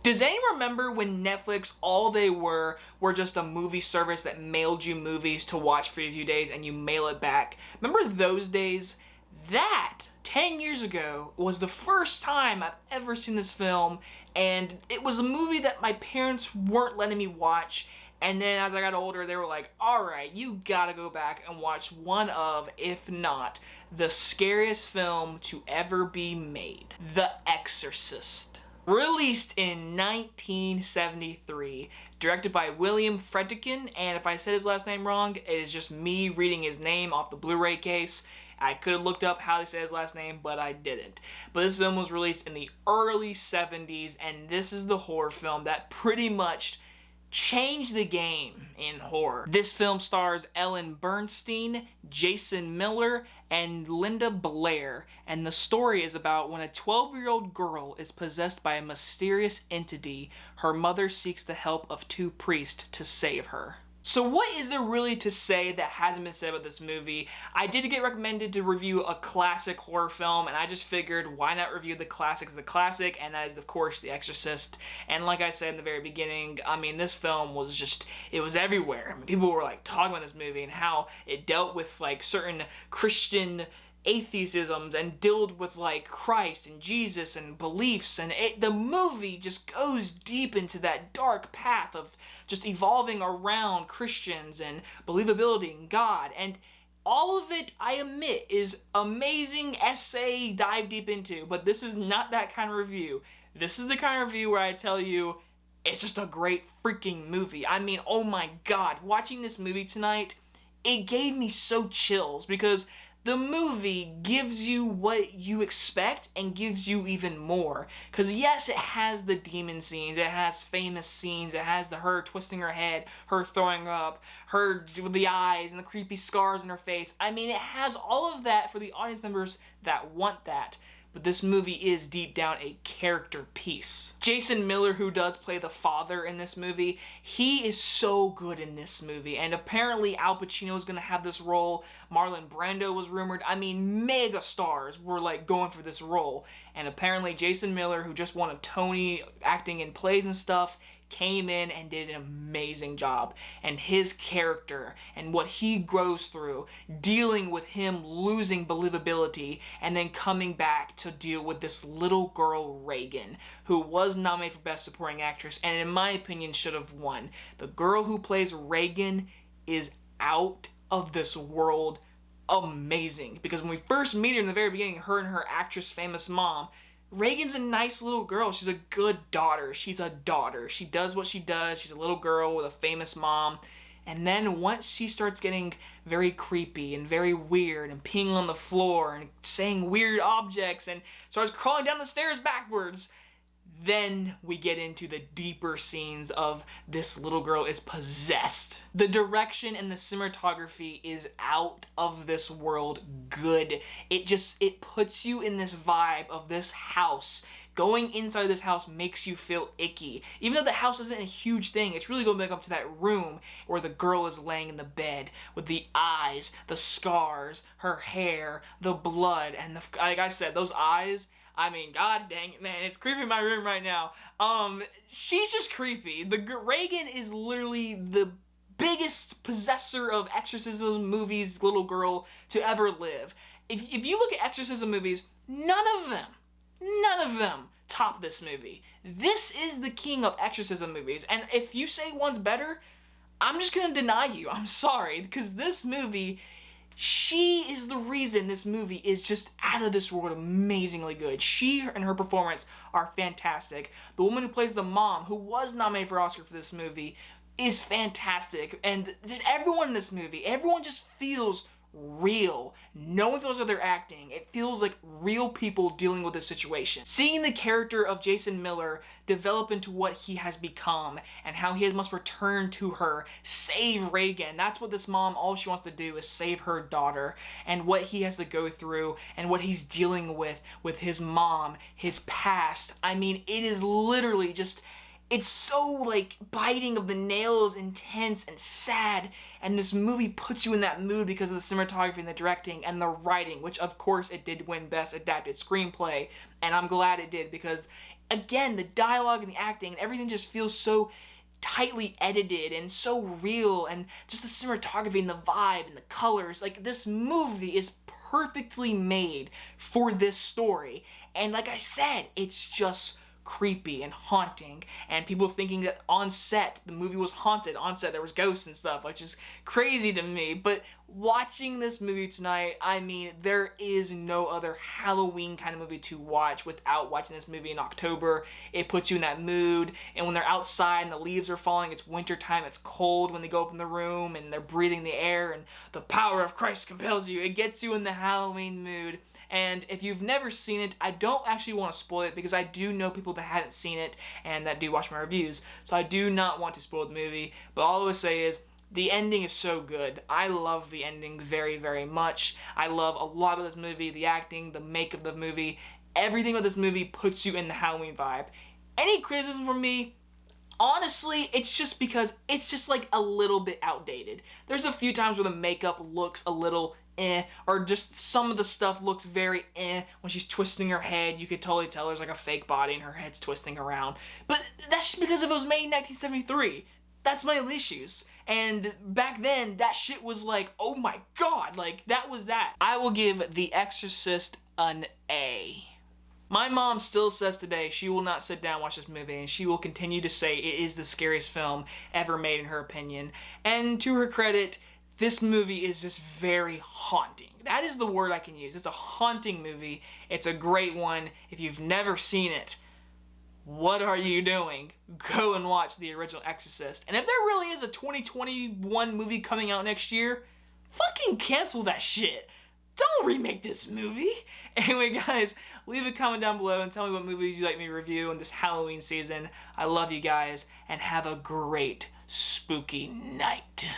Does anyone remember when Netflix, all they were just a movie service that mailed you movies to watch for a few days and you mail it back? Remember those days? That, 10 years ago, was the first time I've ever seen this film, and it was a movie that my parents weren't letting me watch. And then as I got older, they were like, alright, you gotta go back and watch one of, if not, the scariest film to ever be made. The Exorcist. Released in 1973, directed by William Friedkin, and if I said his last name wrong, it is just me reading his name off the Blu-ray case. I could have looked up how to say his last name, but I didn't. But this film was released in the early 70s, and this is the horror film that pretty much changed the game in horror. This film stars Ellen Bernstein, Jason Miller, and Linda Blair, and the story is about when a 12-year-old girl is possessed by a mysterious entity, her mother seeks the help of two priests to save her. So what is there really to say that hasn't been said about this movie? I did get recommended to review a classic horror film, and I just figured why not review the classics of the classic, and that is of course The Exorcist. And like I said in the very beginning, I mean, this film was just, it was everywhere. I mean, people were like talking about this movie and how it dealt with like certain Christian atheisms and dealt with like Christ and Jesus and beliefs, and the movie just goes deep into that dark path of just evolving around Christians and believability in God, and all of it, I admit, is amazing essay dive deep into, but this is not that kind of review. This is the kind of review where I tell you it's just a great freaking movie. I mean, oh my god, watching this movie tonight, it gave me so chills because the movie gives you what you expect and gives you even more. Because yes, it has the demon scenes, it has famous scenes, it has her twisting her head, her throwing up, her with the eyes and the creepy scars in her face. I mean, it has all of that for the audience members that want that. But this movie is deep down a character piece. Jason Miller, who does play the father in this movie, he is so good in this movie, and apparently Al Pacino is going to have this role. Marlon Brando was rumored. I mean, mega stars were like going for this role, and apparently Jason Miller, who just won a Tony acting in plays and stuff, came in and did an amazing job. And his character and what he goes through, dealing with him losing believability and then coming back to deal with this little girl, Reagan, who was nominated for Best Supporting Actress and in my opinion should have won. The girl who plays Reagan is out of this world amazing, because when we first meet her in the very beginning, her and her actress famous mom, Reagan's a nice little girl. She's a good daughter. She's a daughter. She does what she does. She's a little girl with a famous mom. And then once she starts getting very creepy and very weird and peeing on the floor and saying weird objects and starts crawling down the stairs backwards, then we get into the deeper scenes of this little girl is possessed. The direction and the cinematography is out of this world good. It puts you in this vibe of this house. Going inside of this house makes you feel icky. Even though the house isn't a huge thing, it's really going back up to that room where the girl is laying in the bed with the eyes, the scars, her hair, the blood, and like I said, those eyes, I mean, god dang it, man, it's creepy in my room right now. She's just creepy. Reagan is literally the biggest possessor of exorcism movies, little girl, to ever live. If you look at exorcism movies, none of them top this movie. This is the king of exorcism movies, and if you say one's better, I'm just gonna deny you. I'm sorry, because this movie, she is the reason this movie is just out of this world amazingly good. She and her performance are fantastic. The woman who plays the mom, who was nominated for Oscar for this movie, is fantastic. And just everyone in this movie, everyone just feels real. No one feels like they're acting. It feels like real people dealing with this situation. Seeing the character of Jason Miller develop into what he has become and how he must return to her, save Reagan. That's what this mom, all she wants to do is save her daughter, and what he has to go through and what he's dealing with his mom, his past. I mean, it is literally just, it's so like biting of the nails, intense and sad, and this movie puts you in that mood because of the cinematography and the directing and the writing, which of course it did win Best Adapted Screenplay, and I'm glad it did because again, the dialogue and the acting and everything just feels so tightly edited and so real, and just the cinematography and the vibe and the colors. Like, this movie is perfectly made for this story. And like I said, it's just creepy and haunting, and people thinking that on set the movie was haunted, on set there was ghosts and stuff, which is crazy to me. But watching this movie tonight, I mean, there is no other Halloween kind of movie to watch without watching this movie in October. It puts you in that mood, and when they're outside and the leaves are falling, it's wintertime, it's cold when they go up in the room and they're breathing the air and the power of Christ compels you. It gets you in the Halloween mood. And if you've never seen it, I don't actually want to spoil it, because I do know people that haven't seen it and that do watch my reviews. So I do not want to spoil the movie, but all I will say is the ending is so good. I love the ending very, very much. I love a lot of this movie, the acting, the make of the movie. Everything about this movie puts you in the Halloween vibe. Any criticism from me? Honestly, it's just because it's just like a little bit outdated. There's a few times where the makeup looks a little or just some of the stuff looks very when she's twisting her head. You could totally tell there's like a fake body and her head's twisting around. But that's just because it was made in 1973. That's my issues. And back then, that shit was like, oh my god, like, that was that. I will give The Exorcist an A. My mom still says today she will not sit down and watch this movie, and she will continue to say it is the scariest film ever made in her opinion. And to her credit, this movie is just very haunting. That is the word I can use. It's a haunting movie. It's a great one. If you've never seen it, what are you doing? Go and watch the original Exorcist. And if there really is a 2021 movie coming out next year, fucking cancel that shit. Don't remake this movie. Anyway, guys, leave a comment down below and tell me what movies you'd like me to review in this Halloween season. I love you guys, and have a great spooky night.